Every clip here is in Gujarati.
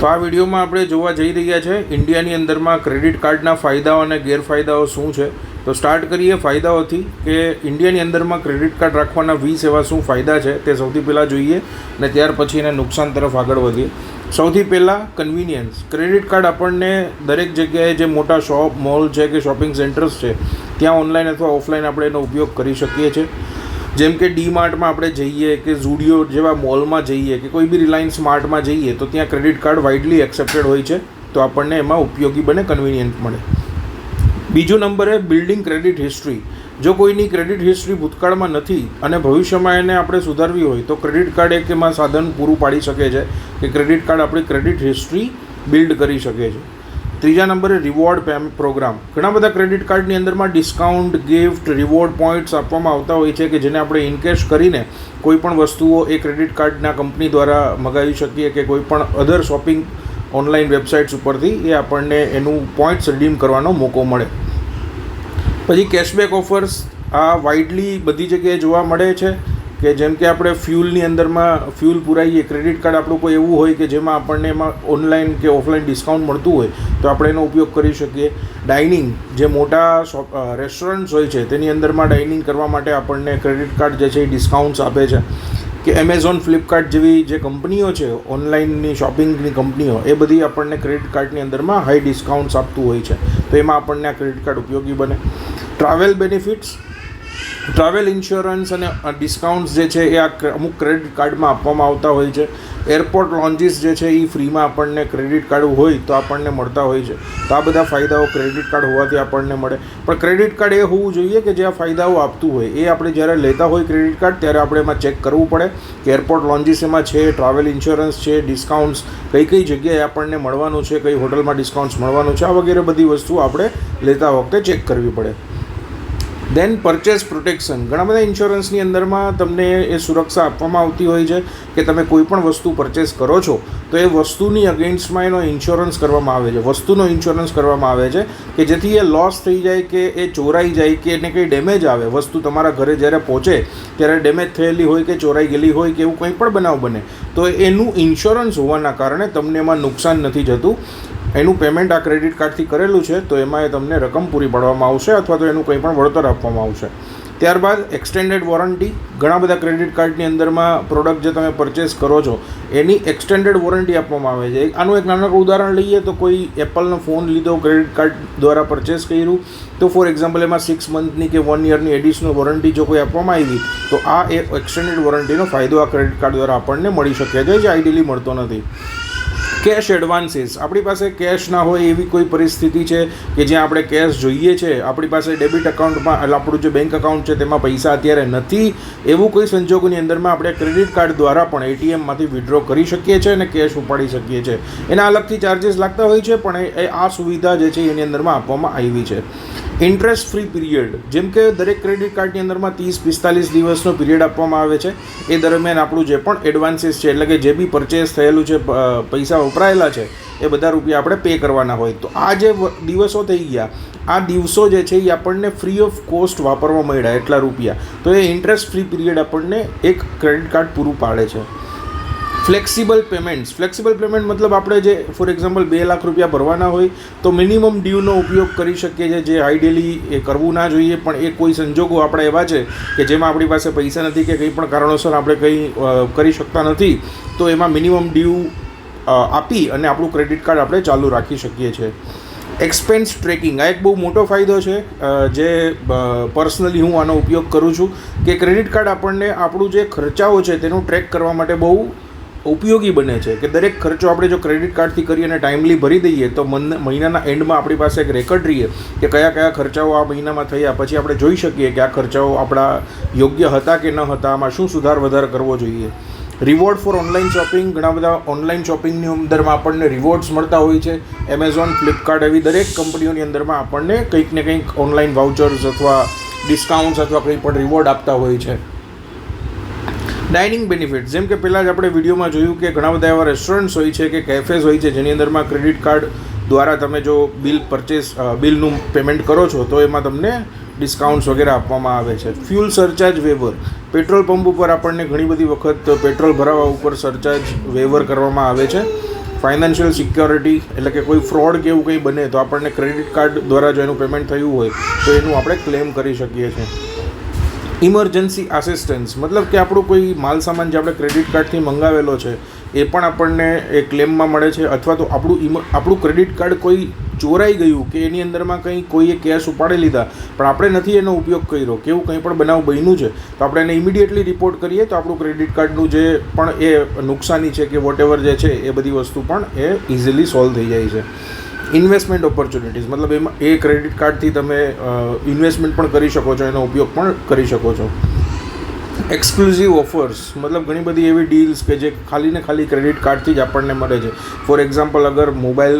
તો આ વિડીયોમાં આપણે જોવા જઈ રહ્યા છે ઇન્ડિયાની અંદરમાં ક્રેડિટ કાર્ડના ફાયદાઓ અને ગેરફાયદાઓ શું છે. તો સ્ટાર્ટ કરીએ ફાયદાઓથી કે ઇન્ડિયાની અંદરમાં ક્રેડિટ કાર્ડ રાખવાના 20 એવા શું ફાયદા છે તે સૌથી પહેલાં જોઈએ અને ત્યાર પછી એને નુકસાન તરફ આગળ વધીએ. સૌથી પહેલાં કન્વિનિયન્સ. ક્રેડિટ કાર્ડ આપણને દરેક જગ્યાએ જે મોટા શોપ મોલ છે કે શોપિંગ સેન્ટર્સ છે ત્યાં ઓનલાઈન અથવા ઓફલાઈન આપણે એનો ઉપયોગ કરી શકીએ છીએ. જેમ કે ડી માર્ટમાં આપણે જઈએ કે ઝુડિયો જેવા મોલમાં જઈએ કે કોઈ બી રિલાયન્સ માર્ટમાં જઈએ તો ત્યાં ક્રેડિટ કાર્ડ વાઇડલી એક્સેપ્ટેડ હોય છે, તો આપણને એમાં ઉપયોગી બને, કન્વિનિયન્ટ મળે. બીજો નંબર છે બિલ્ડિંગ ક્રેડિટ હિસ્ટ્રી. જો કોઈની ક્રેડિટ હિસ્ટ્રી ભૂતકાળમાં નથી અને ભવિષ્યમાં એને આપણે સુધારવી હોય તો ક્રેડિટ કાર્ડ એક એમાં સાધન પૂરું પાડી શકે છે કે ક્રેડિટ કાર્ડ આપણી ક્રેડિટ હિસ્ટ્રી બિલ્ડ કરી શકે છે. ત્રીજા નંબરે રિવોર્ડ પ્રોગ્રામ. ઘણા બધા ક્રેડિટ કાર્ડની અંદરમાં ડિસ્કાઉન્ટ, ગિફ્ટ, રિવોર્ડ પોઈન્ટ્સ આપવામાં આવતા હોય છે કે જેને આપણે ઇનકેશ કરીને કોઈ પણ વસ્તુઓ એ ક્રેડિટ કાર્ડના કંપની દ્વારા મગાવી શકીએ કે કોઈ પણ અધર શોપિંગ ઓનલાઈન વેબસાઇટ્સ ઉપરથી એ આપણને એનું પોઈન્ટ્સ રિડીમ કરવાનો મોકો મળે. પછી કેશબેક ઓફર્સ આ વાઇડલી બધી જગ્યાએ જોવા મળે છે કે જેમ કે આપણે ફ્યુલની અંદરમાં ફ્યુલ પુરાવીએ, ક્રેડિટ કાર્ડ આપણું કોઈ એવું હોય કે જેમાં આપણને એમાં ઓનલાઈન કે ઓફલાઈન ડિસ્કાઉન્ટ મળતું હોય તો આપણે એનો ઉપયોગ કરી શકીએ. ડાઇનિંગ, જે મોટા રેસ્ટોરન્ટ્સ હોય છે તેની અંદરમાં ડાઇનિંગ કરવા માટે આપણને ક્રેડિટ કાર્ડ જે છે એ ડિસ્કાઉન્ટ્સ આપે છે. કે એમેઝોન, ફ્લિપકાર્ટ જેવી જે કંપનીઓ છે ઓનલાઈનની શોપિંગની કંપનીઓ, એ બધી આપણને ક્રેડિટ કાર્ડની અંદરમાં હાઈ ડિસ્કાઉન્ટ્સ આપતું હોય છે, તો એમાં આપણને આ ક્રેડિટ કાર્ડ ઉપયોગી બને. Travel benefits. ટ્રાવેલ ઇન્સ્યોરન્સ અને ડિસ્કાઉન્ટ્સ જે છે એ આ અમુક ક્રેડિટ કાર્ડમાં આપવામાં આવતા હોય છે. એરપોર્ટ લોન્જીસ જે છે એ ફ્રીમાં આપણને ક્રેડિટ કાર્ડ હોય તો આપણને મળતા હોય છે. તો આ બધા ફાયદાઓ ક્રેડિટ કાર્ડ હોવાથી આપણને મળે. પણ ક્રેડિટ કાર્ડ એ હોવું જોઈએ કે જે આ ફાયદાઓ આપતું હોય એ આપણે જ્યારે લેતા હોય ક્રેડિટ કાર્ડ ત્યારે આપણે એમાં ચેક કરવું પડે કે એરપોર્ટ લોન્જીસ એમાં છે, ટ્રાવેલ ઇન્સ્યોરન્સ છે, ડિસ્કાઉન્ટ્સ કઈ કઈ જગ્યાએ આપણને મળવાનું છે, કઈ હોટલમાં ડિસ્કાઉન્ટ્સ મળવાનું છે, આ વગેરે બધી વસ્તુઓ આપણે લેતા વખતે ચેક કરવી પડે. દેન પરચેસ પ્રોટેક્શન. ઘણા બધા ઇન્સ્યોરન્સની અંદરમાં તમને એ સુરક્ષા આપવામાં આવતી હોય છે કે તમે કોઈ પણ વસ્તુ પરચેસ કરો છો તો એ વસ્તુની અગેન્સ્ટમાં એનો ઇન્સ્યોરન્સ કરવામાં આવે છે, વસ્તુનો ઇન્સ્યોરન્સ કરવામાં આવે છે કે જેથી એ લોસ થઈ જાય કે એ ચોરાઈ જાય કે એને કંઈ ડેમેજ આવે, વસ્તુ તમારા ઘરે જ્યારે પહોંચે ત્યારે ડેમેજ થયેલી હોય કે ચોરાઈ ગયેલી હોય કે એવું કંઈ પણ બનાવ બને તો એનું ઇન્સ્યોરન્સ હોવાના કારણે તમને એમાં નુકસાન નથી જતું. એનું પેમેન્ટ આ ક્રેડિટ કાર્ડથી કરેલું છે તો એમાં તમને રકમ પૂરી પાડવામાં આવશે અથવા તો એનું કંઈ પણ વળતર આપવામાં આવશે. ત્યારબાદ એક્સટેન્ડેડ વોરંટી. ઘણા બધા ક્રેડિટ કાર્ડની અંદરમાં પ્રોડક્ટ જે તમે પરચેસ કરો છો એની એક્સટેન્ડેડ વોરંટી આપવામાં આવે છે. આનું એક નાનકડું ઉદાહરણ લઈએ તો કોઈ એપલનો ફોન લીધો, ક્રેડિટ કાર્ડ દ્વારા પરચેસ કર્યું તો ફોર એક્ઝામ્પલ એમાં 6 મંથની કે 1 યરની એડિશનલ વોરંટી જો કોઈ આપવામાં આવી તો આ એ એક્સટેન્ડેડ વોરંટીનો ફાયદો આ ક્રેડિટ કાર્ડ દ્વારા આપણને મળી શકે છે જે આઈડિયલી મળતો નથી. Cash advances. આપણી પાસે કેશ ના હોય એવી કોઈ પરિસ્થિતિ છે કે જ્યાં આપણે કેશ જોઈએ છે, આપણી પાસે ડેબિટ એકાઉન્ટમાં એટલે આપણું જે બેંક એકાઉન્ટ છે તેમાં પૈસા અત્યારે નથી, એવું કોઈ સંજોગોની અંદરમાં આપણે ક્રેડિટ કાર્ડ દ્વારા પણ એટીએમમાંથી વિડ્રો કરી શકીએ છીએ અને કેશ ઉપાડી શકીએ છીએ. એના અલગથી ચાર્જીસ લાગતા હોય છે પણ એ આ સુવિધા જે છે એની અંદરમાં આપવામાં આવી છે. Interest free period. જેમ કે દરેક ક્રેડિટ કાર્ડની અંદરમાં 30-45 દિવસનો પીરિયડ આપવામાં આવે છે. એ દરમિયાન આપણું જે પણ એડવાન્સીસ છે એટલે કે જે બી પરચેસ થયેલું છે, પૈસા વપરાયેલા છે એ બધા રૂપિયા આપણે પે કરવાના હોય. તો આ જે દિવસો થઈ ગયા, આ દિવસો જે છે એ આપણને ફ્રી ઓફ કોસ્ટ વાપરવા મળ્યા એટલા રૂપિયા, તો એ ઇન્ટરેસ્ટ ફ્રી પીરિયડ આપણને એક ક્રેડિટ કાર્ડ પૂરું પાડે છે. Flexible payments. ફ્લેક્સિબલ પેમેન્ટ મતલબ આપણે જે ફોર એક્ઝામ્પલ 2 લાખ રૂપિયા ભરવાના હોય તો મિનિમમ ડ્યુનો ઉપયોગ કરી શકીએ છીએ, જે આઈડિયલી એ કરવું ના જોઈએ પણ એ કોઈ સંજોગો આપણા એવા છે કે જેમાં આપણી પાસે પૈસા નથી કે કંઈ પણ કારણોસર આપણે કંઈ કરી શકતા નથી તો એમાં મિનિમમ ડ્યુ આપી અને આપણું ક્રેડિટ કાર્ડ આપણે ચાલુ રાખી શકીએ છીએ. Expense tracking. આ એક બહુ મોટો ફાયદો છે જે પર્સનલી હું આનો ઉપયોગ કરું છું કે ક્રેડિટ કાર્ડ આપણને આપણું જે ખર્ચાઓ છે તેનું ટ્રેક કરવા માટે બહુ ઉપયોગી બને છે કે દરેક ખર્ચો આપણે જો ક્રેડિટ કાર્ડથી કરી અને ટાઈમલી ભરી દઈએ તો મહિનાના એન્ડમાં આપણી પાસે એક રેકર્ડ રહીએ કે કયા કયા ખર્ચાઓ આ મહિનામાં થયા, પછી આપણે જોઈ શકીએ કે આ ખર્ચાઓ આપણા યોગ્ય હતા કે ન હતા, આમાં શું સુધાર વધાર કરવો જોઈએ. Reward for online shopping. ઘણા બધા ઓનલાઈન શોપિંગની અંદરમાં આપણને રિવોર્ડ્સ મળતા હોય છે. એમેઝોન, ફ્લિપકાર્ટ એવી દરેક કંપનીઓની અંદરમાં આપણને કંઈક ને કંઈક ઓનલાઈન વાઉચર્સ અથવા ડિસ્કાઉન્ટ્સ અથવા કંઈ પણ રિવોર્ડ આપતા હોય છે. Dining benefit. જેમ કે પહેલાં જ આપણે વિડીયોમાં જોયું કે ઘણા બધા એવા રેસ્ટોરન્ટ્સ હોય છે કે કેફેઝ હોય છે જેની અંદરમાં ક્રેડિટ કાર્ડ દ્વારા તમે જો બિલનું પેમેન્ટ કરો છો તો એમાં તમને ડિસ્કાઉન્ટ્સ વગેરે આપવામાં આવે છે. Fuel surcharge waiver. Petrol pump ઉપર આપણને ઘણી બધી વખત પેટ્રોલ ભરાવવા ઉપર સરચાર્જ વેવર કરવામાં આવે છે. ફાઇનાન્શિયલ સિક્યોરિટી, એટલે કે કોઈ ફ્રોડ કે એવું કંઈ બને તો આપણને ક્રેડિટ કાર્ડ દ્વારા જો એનું પેમેન્ટ થયું હોય તો એનું આપણે ક્લેમ કરી શકીએ છીએ. ઇમરજન્સી આસિસ્ટન્સ, મતલબ કે આપણું કોઈ માલ સામાન જે આપણે ક્રેડિટ કાર્ડથી મંગાવેલો છે એ પણ આપણને એ ક્લેમમાં મળે છે, અથવા તો આપણું ક્રેડિટ કાર્ડ કોઈ ચોરાઈ ગયું કે એની અંદરમાં કંઈ કોઈએ કેશ ઉપાડી લીધા પણ આપણે નથી એનો ઉપયોગ કર્યો કે એવું કંઈ પણ બનાવ બન્યું છે તો આપણે એને ઇમિડિયેટલી રિપોર્ટ કરીએ તો આપણું ક્રેડિટ કાર્ડનું જે પણ એ નુકસાની છે કે વોટેવર જે છે એ બધી વસ્તુ પણ એ ઇઝીલી સોલ્વ થઈ જાય છે. ઇન્વેસ્ટમેન્ટ ઓપોર્ચ્યુનિટીઝ, મતલબ એમાં એ ક્રેડિટ કાર્ડથી તમે ઇન્વેસ્ટમેન્ટ પણ કરી શકો છો, એનો ઉપયોગ પણ કરી શકો છો. એક્સક્લુઝિવ ઓફર્સ, મતલબ ઘણી બધી એવી ડીલ્સ કે જે ખાલી ને ખાલી ક્રેડિટ કાર્ડથી જ આપણને મળે છે. ફોર એક્ઝામ્પલ, અગર મોબાઈલ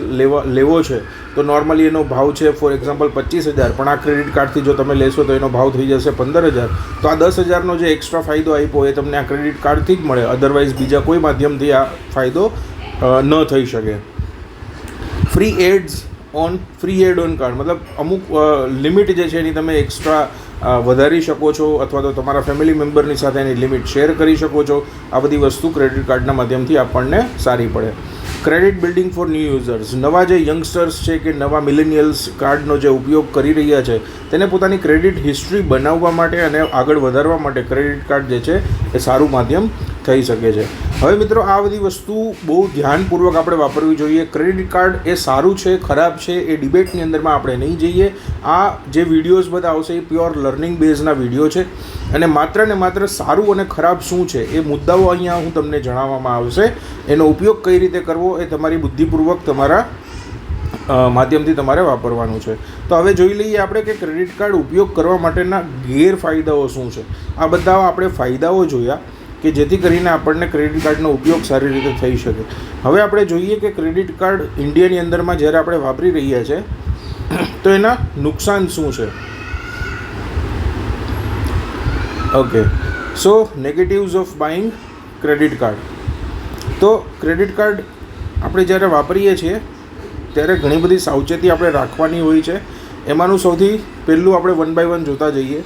લેવો છે તો નોર્મલી એનો ભાવ છે ફોર એક્ઝામ્પલ 25,000, પણ આ ક્રેડિટ કાર્ડથી જો તમે લેશો તો એનો ભાવ થઈ જશે 15,000. તો આ 10,000નો જે એક્સ્ટ્રા ફાયદો આપ્યો એ તમને આ ક્રેડિટ કાર્ડથી જ મળે, અધરવાઇઝ બીજા કોઈ માધ્યમથી આ ફાયદો ન થઈ શકે. ફ્રી એડ ઓન કાર્ડ, મતલબ અમુક લિમિટ જે છે એની તમે એક્સ્ટ્રા વધારી શકો છો અથવા તો તમારા ફેમિલી મેમ્બરની સાથે એની લિમિટ શેર કરી શકો છો. આ બધી વસ્તુ ક્રેડિટ કાર્ડના માધ્યમથી આપણને સારી પડે. Credit building for new users, નવા જે યંગસ્ટર્સ છે કે નવા મિલેનિયલ્સ કાર્ડનો જે ઉપયોગ કરી રહ્યા છે તેને પોતાની ક્રેડિટ હિસ્ટ્રી બનાવવા માટે અને આગળ વધારવા માટે ક્રેડિટ કાર્ડ જે છે એ સારું માધ્યમ થઈ શકે છે. હવે મિત્રો, આ બધી વસ્તુ બહુ ધ્યાનપૂર્વક આપણે વાપરવી જોઈએ. ક્રેડિટ કાર્ડ એ સારું છે ખરાબ છે એ ડિબેટની અંદરમાં આપણે નહીં જઈએ. આ જે વિડીયોઝ બધા આવશે એ પ્યોર લર્નિંગ બેઝના વિડીયો છે અને માત્ર સારું અને ખરાબ શું છે એ મુદ્દાઓ અહીંયા હું તમને જણાવવામાં આવશે. એનો ઉપયોગ કઈ રીતે કરવો એ તમારી બુદ્ધિપૂર્વક તમારા માધ્યમથી તમારે વાપરવાનું છે. તો હવે જોઈ લઈએ આપણે કે ક્રેડિટ કાર્ડ ઉપયોગ કરવા માટેના ગેરફાયદાઓ શું છે. આ બધા આપણે ફાયદાઓ જોયા કે જેથી કરીને આપણને ક્રેડિટ કાર્ડનો ઉપયોગ સારી રીતે થઈ શકે. હવે આપણે જોઈએ કે ક્રેડિટ કાર્ડ ઇન્ડિયાની અંદરમાં જ્યારે આપણે વાપરી રહ્યા છે તો એના નુકસાન શું છે. Okay, so negatives of buying credit card. તો ક્રેડિટ કાર્ડ આપણે જ્યારે વાપરીએ છીએ ત્યારે ઘણી બધી સાવચેતી આપણે રાખવાની હોય છે. એમાંનું સૌથી પહેલું આપણે 1 by 1 જોતા જઈએ.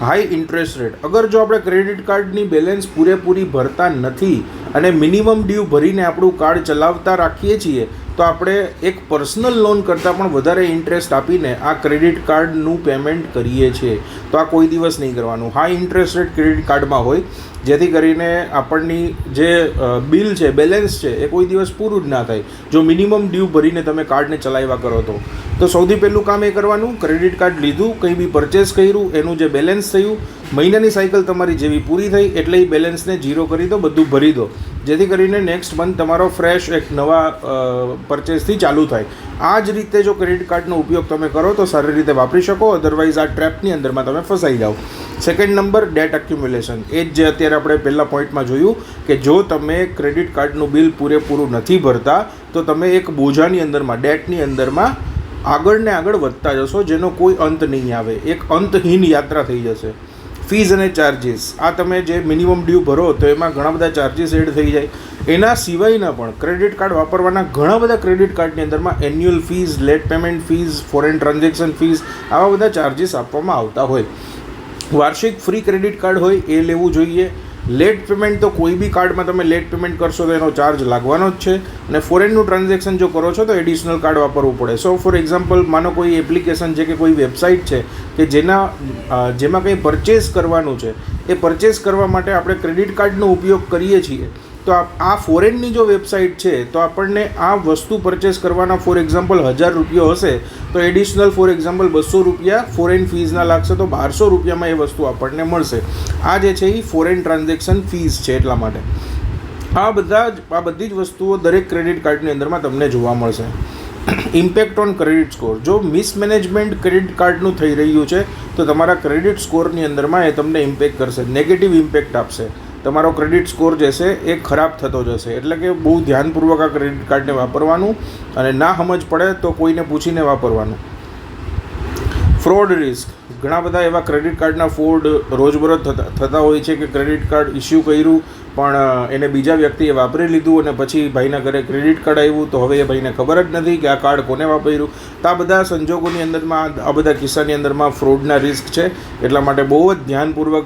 High interest rate. અગર જો આપણે ક્રેડિટ કાર્ડની બેલેન્સ પૂરેપૂરી ભરતા નથી અને મિનિમમ ડ્યુ ભરીને આપણું કાર્ડ ચલાવતા રાખીએ છીએ તો આપણે એક પર્સનલ લોન કરતાં પણ વધારે ઇન્ટરેસ્ટ આપીને આ ક્રેડિટ કાર્ડનું પેમેન્ટ કરીએ છીએ. તો આ કોઈ દિવસ નહીં કરવાનું. હાઈ ઇન્ટરેસ્ટ રેટ ક્રેડિટ કાર્ડમાં હોય જેથી કરીને આપણની જે બિલ છે, બેલેન્સ છે એ કોઈ દિવસ પૂરું જ ના થાય જો મિનિમમ ડ્યુ ભરીને તમે કાર્ડને ચલાવ્યા કરો તો સૌથી પહેલું કામ એ કરવાનું, ક્રેડિટ કાર્ડ લીધું, કંઈ બી પરચેસ કર્યું, એનું જે બેલેન્સ થયું, મહિનાની સાયકલ તમારી જેવી પૂરી થઈ એટલે એ બેલેન્સને ઝીરો કરી દો, બધું ભરી દો, જેથી કરીને નેક્સ્ટ મંથ તમારો ફ્રેશ એક નવા પરચેસથી ચાલુ થાય. આ જ રીતે જો ક્રેડિટ કાર્ડનો ઉપયોગ તમે કરો તો સારી રીતે વાપરી શકો, અધરવાઇઝ આ ટ્રેપની અંદરમાં તમે ફસાઈ જાઓ. Second number, debt accumulation. એ જ જે અત્યારે આપણે પહેલા પોઈન્ટમાં જોયું કે જો તમે ક્રેડિટ કાર્ડનું બિલ પૂરેપૂરું નથી ભરતા તો તમે એક બોજાની અંદરમાં, ડેટની અંદરમાં આગળ ને આગળ વધતા જશો જેનો કોઈ અંત નહીં આવે. એક અંતહીન યાત્રા થઈ જશે. ફીઝ અને ચાર્જીસ. આ તમે જે મિનિમમ ડ્યુ ભરો તો એમાં ઘણા બધા ચાર્જીસ એડ થઈ જાય. એના સિવાયના પણ ક્રેડિટ કાર્ડ વાપરવાના ઘણા બધા ક્રેડિટ કાર્ડની અંદરમાં annual fees, late payment fees, foreign transaction fees, આવા બધા ચાર્જીસ આપવામાં આવતા હોય. વાર્ષિક ફ્રી ક્રેડિટ કાર્ડ હોય એ લેવું જોઈએ. લેટ પેમેન્ટ તો કોઈ બી કાર્ડમાં તમે લેટ પેમેન્ટ કરશો તો એનો ચાર્જ લાગવાનો જ છે અને ફોરેનનું ટ્રાન્ઝેક્શન જો કરો છો તો એડિશનલ કાર્ડ વાપરવું પડે. સો ફોર એક્ઝામ્પલ, માનો કોઈ એપ્લિકેશન છે કે કોઈ વેબસાઇટ છે કે જેમાં કંઈ પરચેસ કરવાનું છે, એ પરચેસ કરવા માટે આપણે ક્રેડિટ કાર્ડનો ઉપયોગ કરીએ છીએ તો આ ફોરેનની જો વેબસાઇટ છે તો આપણને આ વસ્તુ પરચેસ કરવાના ફોર એક્ઝામ્પલ 1,000 રૂપિયા હશે તો એડિશનલ ફોર એક્ઝામ્પલ 200 રૂપિયા ફોરેન ફીઝના લાગશે તો 1,200 રૂપિયામાં એ વસ્તુ આપણને મળશે. આ જે છે એ ફોરેન ટ્રાન્ઝેક્શન ફીઝ છે. એટલા માટે આ બધી જ વસ્તુઓ દરેક ક્રેડિટ કાર્ડની અંદરમાં તમને જોવા મળશે. Impact on credit score. જો મિસમેનેજમેન્ટ ક્રેડિટ કાર્ડનું થઈ રહ્યું છે તો તમારા ક્રેડિટ સ્કોરની અંદરમાં એ તમને ઇમ્પેક્ટ કરશે, નેગેટિવ ઇમ્પેક્ટ આપશે. તમારો ક્રેડિટ સ્કોર જે છે એ ખરાબ થતો જશે. એટલે કે બહુ ધ્યાનપૂર્વક આ ક્રેડિટ કાર્ડને વાપરવાનું અને ના સમજ પડે તો કોઈને પૂછીને વાપરવાનું. Fraud risk. ઘણા બધા એવા ક્રેડિટ કાર્ડના ફ્રોડ રોજબરોજ થતા હોય છે કે ક્રેડિટ કાર્ડ ઇસ્યુ કર્યું પણ એને બીજા વ્યક્તિએ વાપરી લીધું અને પછી ભાઈના ઘરે ક્રેડિટ કાર્ડ આવ્યું તો હવે એ ભાઈને ખબર જ નથી કે આ કાર્ડ કોને વાપર્યું. તો આ બધા સંજોગોની અંદરમાં આ બધા કિસ્સાની અંદરમાં ફ્રોડના રિસ્ક છે. એટલા માટે બહુ જ ધ્યાનપૂર્વક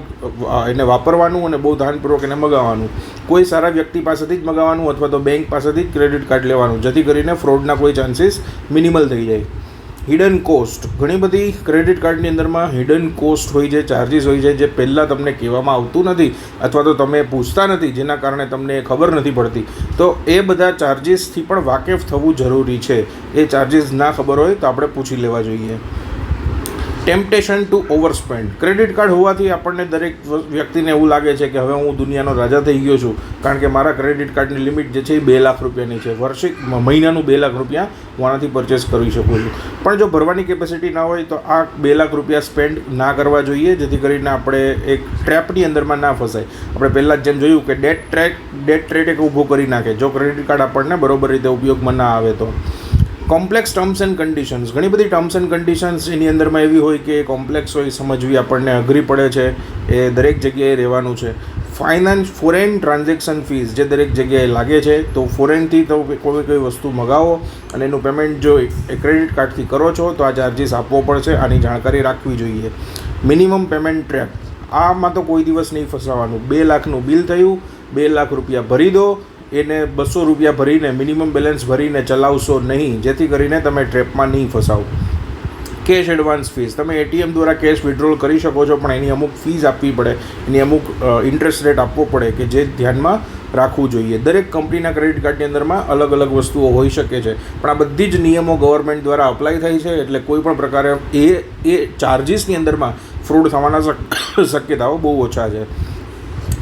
એને વાપરવાનું અને બહુ ધ્યાનપૂર્વક એને મગાવવાનું. કોઈ સારા વ્યક્તિ પાસેથી જ મગાવવાનું અથવા તો બેંક પાસેથી જ ક્રેડિટ કાર્ડ લેવાનું, જેથી કરીને ફ્રોડના કોઈ ચાન્સીસ મિનિમલ થઈ જાય. Hidden cost. ઘણી બધી ક્રેડિટ કાર્ડની અંદરમાં હિડન કોસ્ટ હોય છે, ચાર્જિસ હોય છે, જે પહેલાં તમને કહેવામાં આવતું નથી અથવા તો તમે પૂછતા નથી, જેના કારણે તમને ખબર નથી પડતી. તો એ બધા ચાર્જિસથી પણ વાકેફ થવું જરૂરી છે. એ ચાર્જિસ ના ખબર હોય તો આપણે પૂછી લેવા જોઈએ. Temptation to overspend. Credit card હોવાથી આપણને દરેક વ્યક્તિને એવું લાગે છે કે હવે હું દુનિયાનો રાજા થઈ ગયો છું, કારણ કે મારા ક્રેડિટ કાર્ડની લિમિટ જે છે એ 2 લાખ રૂપિયાની છે. મહિનાનું 2 લાખ રૂપિયા હું આનાથી પરચેસ કરી શકું છું. પણ જો ભરવાની કેપેસિટી ના હોય તો આ 2 લાખ રૂપિયા સ્પેન્ડ ના કરવા જોઈએ, જેથી કરીને આપણે એક ટ્રેપની અંદરમાં ના ફસાય. આપણે પહેલાં જ જેમ જોયું કે ડેટ ટ્રેટ એક ઊભો કરી નાખે જો ક્રેડિટ કાર્ડ આપણને બરોબર રીતે ઉપયોગમાં ના આવે તો. Complex terms and conditions. ઘણી બધી ટર્મ્સ એન્ડ કન્ડિશન્સ એની અંદરમાં એવી હોય કે કોમ્પ્લેક્સ હોય, સમજવી આપણને અઘરી પડે છે. એ દરેક જગ્યાએ રહેવાનું છે. ફોરેન ટ્રાન્ઝેક્શન ફીસ જે દરેક જગ્યાએ લાગે છે, તો ફોરેનથી તો કોઈ વસ્તુ મગાવો અને એનું પેમેન્ટ જો એ ક્રેડિટ કાર્ડથી કરો છો તો આ ચાર્જિસ આપવો પડશે. આની જાણકારી રાખવી જોઈએ. Minimum payment trap. આમાં તો કોઈ દિવસ નહીં ફસાવાનું. 2 લાખનું બિલ થયું, 2 લાખ રૂપિયા ભરી દો, એને 200 રૂપિયા ભરીને મિનિમમ બેલેન્સ ભરીને ચલાવશો નહીં, જેથી કરીને તમે ટ્રેપમાં નહીં ફસાવો. Cash advance fees. તમે એટીએમ દ્વારા કેશ વિડ્રોલ કરી શકો છો, પણ એની અમુક ફીસ આપવી પડે, એની અમુક ઇન્ટરેસ્ટ રેટ આપવો પડે કે જે ધ્યાનમાં રાખવું જોઈએ. દરેક કંપનીના ક્રેડિટ કાર્ડની અંદરમાં અલગ અલગ વસ્તુઓ હોઈ શકે છે, પણ આ બધી જ નિયમો ગવર્મેન્ટ દ્વારા અપ્લાય થાય છે. એટલે કોઈ પણ પ્રકારે એ ચાર્જિસની અંદરમાં ફ્રોડ થવાના શક્યતાઓ બહુ ઓછા છે.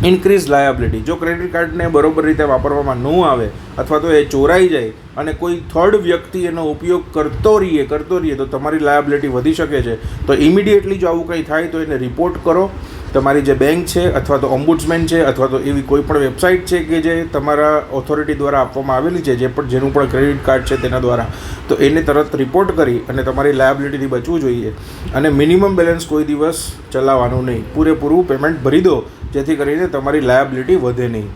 Increase liability. જો ક્રેડિટ કાર્ડને બરોબર રીતે વાપરવામાં ન આવે અથવા તો એ ચોરાઈ જાય અને કોઈ થર્ડ વ્યક્તિ એનો ઉપયોગ કરતો રહીએ તો તમારી લાયબિલિટી વધી શકે છે. તો ઇમિડિયેટલી જો આવું કંઈ થાય તો એને રિપોર્ટ કરો. તમારી જે બેંક છે અથવા તો ઓમ્બુડ્સમેન છે અથવા તો એવી કોઈ પણ વેબસાઇટ છે કે જે તમારા ઓથોરિટી દ્વારા આપવામાં આવેલી છે, જેનું પણ ક્રેડિટ કાર્ડ છે તેના દ્વારા, તો એને તરત રિપોર્ટ કરી અને તમારી લાયબિલિટીથી બચવું જોઈએ. અને મિનિમમ બેલેન્સ કોઈ દિવસ ચલાવવાનું નહીં. પૂરેપૂરું પેમેન્ટ ભરી દો, જેથી કરીને તમારી લાયબિલિટી વધે નહીં.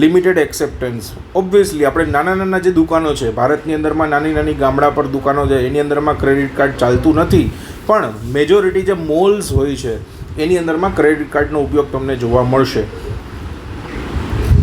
Limited acceptance. ઓબ્વિયસલી આપણે નાના જે દુકાનો છે ભારતની અંદરમાં, નાની ગામડા પર દુકાનો છે, એની અંદરમાં ક્રેડિટ કાર્ડ ચાલતું નથી, પણ મેજોરિટી જે મોલ્સ હોય છે એની અંદરમાં ક્રેડિટ કાર્ડનો ઉપયોગ તમને જોવા મળશે.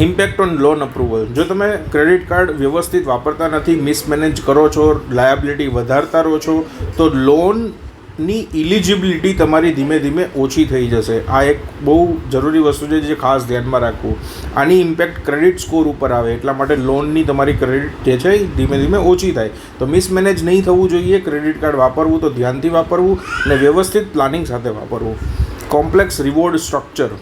Impact on loan approval. જો તમે ક્રેડિટ કાર્ડ વ્યવસ્થિત વાપરતા નથી, મિસમેનેજ કરો છો, લાયબિલિટી વધારતા રહો છો, તો લોનની ઇલિજિબિલિટી તમારી ધીમે ધીમે ઓછી થઈ જશે. આ એક બહુ જરૂરી વસ્તુ છે જે ખાસ ધ્યાનમાં રાખવું. આની ઇમ્પેક્ટ ક્રેડિટ સ્કોર ઉપર આવે, એટલા માટે લોનની તમારી ક્રેડિટ જે છે એ ધીમે ધીમે ઓછી થાય. તો મિસમેનેજ નહીં થવું જોઈએ. ક્રેડિટ કાર્ડ વાપરવું તો ધ્યાનથી વાપરવું અને વ્યવસ્થિત પ્લાનિંગ સાથે વાપરવું. Complex reward structure.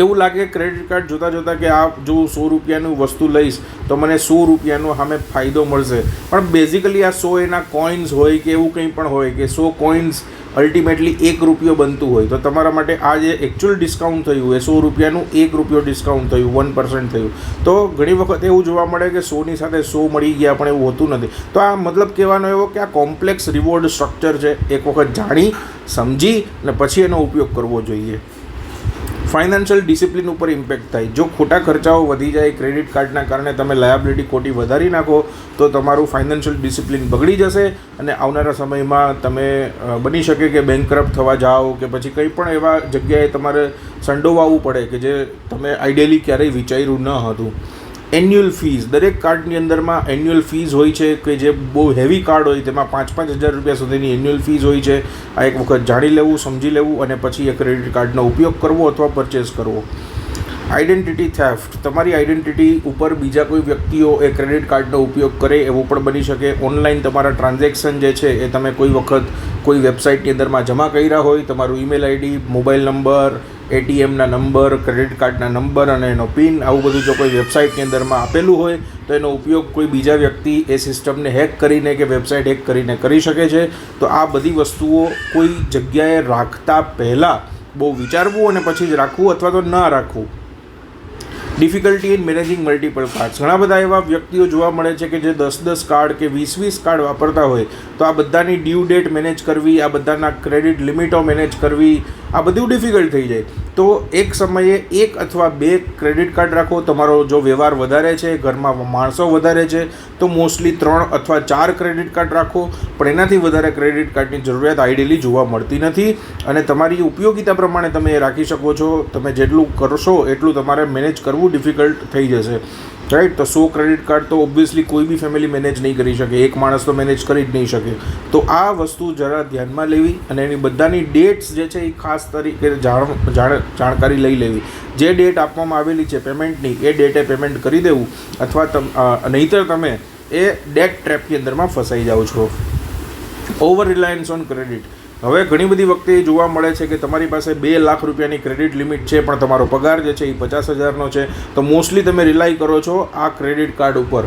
એવું લાગે ક્રેડિટ કાર્ડ જોતાં કે આ જો 100 રૂપિયાનું વસ્તુ લઈશ તો મને 100 રૂપિયાનો સામે ફાયદો મળશે, પણ બેઝિકલી આ 100 એના કોઇન્સ હોય કે એવું કંઈ પણ હોય કે 100 કોઇન્સ અલ્ટિમેટલી 1 રૂપિયો બનતું હોય, તો તમારા માટે આ જે એકચ્યુઅલ ડિસ્કાઉન્ટ થયું એ 100 રૂપિયાનું 1 રૂપિયો ડિસ્કાઉન્ટ થયું, 1% થયું. તો ઘણી વખત એવું જોવા મળે કે 100ની સાથે 100 મળી ગયા, પણ એવું હોતું નથી. તો આ મતલબ કહેવાનો એવો કે આ કોમ્પ્લેક્સ રિવોર્ડ સ્ટ્રક્ચર છે, એક વખત જાણી સમજી અને પછી એનો ઉપયોગ કરવો જોઈએ. ફાઇનાન્શિયલ ડિસિપ્લિન ઉપર ઇમ્પેક્ટ થાય. જો ખોટા ખર્ચાઓ વધી જાય ક્રેડિટ કાર્ડના કારણે, તમે લાયબિલિટી ખોટી વધારી નાખો, તો તમારું ફાઇનાન્શિયલ ડિસિપ્લિન બગડી જશે અને આવનારા સમયમાં તમે બની શકે કે બેંકરપ્ટ થવા જાઓ કે પછી કંઈ પણ એવા જગ્યાએ તમારે સંડોવાવું પડે કે જે તમે આઈડિયલી ક્યારેય વિચાર્યું ન હતું. Annual fees. દરેક કાર્ડની અંદરમાં એન્યુઅલ ફીસ હોય છે કે જે બહુ હેવી કાર્ડ હોય તેમાં 5,000 રૂપિયા સુધીની એન્યુઅલ ફીસ હોય છે. આ એક વખત જાણી લેવું, સમજી લેવું અને પછી એ ક્રેડિટ કાર્ડનો ઉપયોગ કરવો અથવા પરચેસ કરવો. Identity theft. તમારી આઈડેન્ટિટી ઉપર બીજા કોઈ વ્યક્તિઓ એ ક્રેડિટ કાર્ડનો ઉપયોગ કરે એવું પણ બની શકે. ઓનલાઈન તમારા ટ્રાન્ઝેક્શન જે છે એ તમે કોઈ વખત કોઈ વેબસાઇટની અંદરમાં જમા કર્યા હોય, તમારું ઈમેલ આઈડી, મોબાઈલ નંબર, એટીએમના નંબર, ક્રેડિટ કાર્ડના નંબર અને એનો પિન, આવું બધું જો કોઈ વેબસાઇટની અંદરમાં આપેલું હોય તો એનો ઉપયોગ કોઈ બીજા વ્યક્તિ એ સિસ્ટમને હેક કરીને કે વેબસાઇટ હેક કરીને કરી શકે છે. તો આ બધી વસ્તુઓ કોઈ જગ્યાએ રાખતા પહેલાં બહુ વિચારવું અને પછી જ રાખવું અથવા તો ન રાખવું. Difficulty in managing multiple cards. ઘણા બધા એવા વ્યક્તિઓ જોવા મળે છે કે જે 10 કાર્ડ કે 20 કાર્ડ વાપરતા હોય, તો આ બધાની ડ્યુ ડેટ મેનેજ કરવી, આ બધાના ક્રેડિટ લિમિટો મેનેજ કરવી, આ બધું ડિફિકલ્ટ થઈ જાય. તો એક સમયે 1 અથવા 2 ક્રેડિટ કાર્ડ રાખો. તમારો જો વ્યવહાર વધારે છે, ઘરમાં માણસો વધારે છે, તો મોસ્ટલી 3 અથવા 4 ક્રેડિટ કાર્ડ રાખો. પણ એનાથી વધારે ક્રેડિટ કાર્ડની જરૂરિયાત આઈડિયલી જોવા મળતી નથી, અને તમારી ઉપયોગિતા પ્રમાણે તમે એ રાખી શકો છો. તમે જેટલું કરશો એટલું તમારે મેનેજ કરવું ડિફિકલ્ટ થઈ જશે, રાઈટ. તો 100 ક્રેડિટ કાર્ડ તો ઓબ્વિયસલી કોઈ બી ફેમિલી મેનેજ નહીં કરી શકે, એક માણસ તો મેનેજ કરી જ નહીં શકે. તો આ વસ્તુ જરા ધ્યાનમાં લેવી, અને એની બધાની ડેટ્સ જે છે એ ખાસ તરીકે જાણકારી લઈ લેવી. જે ડેટ આપવામાં આવેલી છે પેમેન્ટની, એ ડેટે પેમેન્ટ કરી દેવું, અથવા નહીંતર તમે એ ડેટ ટ્રેપની અંદરમાં ફસાઈ જાઓ છો. Over Reliance on credit. હવે ઘણી બધી વખતે એ જોવા મળે છે કે તમારી પાસે 2 લાખ રૂપિયાની ક્રેડિટ લિમિટ છે, પણ તમારો પગાર જે છે એ 50,000નો છે. તો મોસ્ટલી તમે રિલાય કરો છો આ ક્રેડિટ કાર્ડ ઉપર.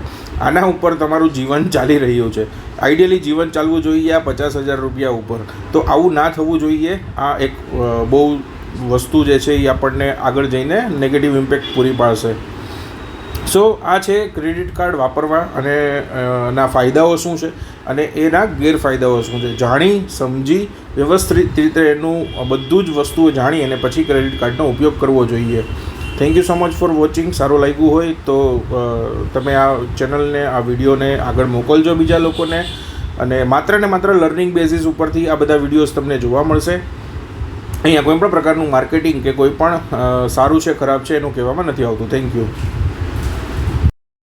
આના ઉપર તમારું જીવન ચાલી રહ્યું છે. આઈડિયલી જીવન ચાલવું જોઈએ આ 50,000 રૂપિયા ઉપર. તો આવું ના થવું જોઈએ. આ એક બહુ વસ્તુ જે છે એ આપણને આગળ જઈને નેગેટિવ ઇમ્પેક્ટ પૂરી પાડશે. સો આ છે ક્રેડિટ કાર્ડ વાપરવા અને ના ફાયદાઓ શું છે અને એના ગેરફાયદાઓ શું છે. જાણી સમજી વ્યવસ્થિત રીતે એનું બધું જ વસ્તુઓ જાણી અને પછી ક્રેડિટ કાર્ડનો ઉપયોગ કરવો જોઈએ. Thank you so much for watching. સારું લાગ્યું હોય તો તમે આ ચેનલને, આ વિડીયોને આગળ મોકલજો બીજા લોકોને. અને માત્ર ને માત્ર લર્નિંગ બેઝિસ ઉપરથી આ બધા વિડીયોઝ તમને જોવા મળશે. અહીંયા કોઈ પણ પ્રકારનું માર્કેટિંગ કે કોઈ પણ સારું છે ખરાબ છે એનું કહેવામાં નથી આવતું. Thank you.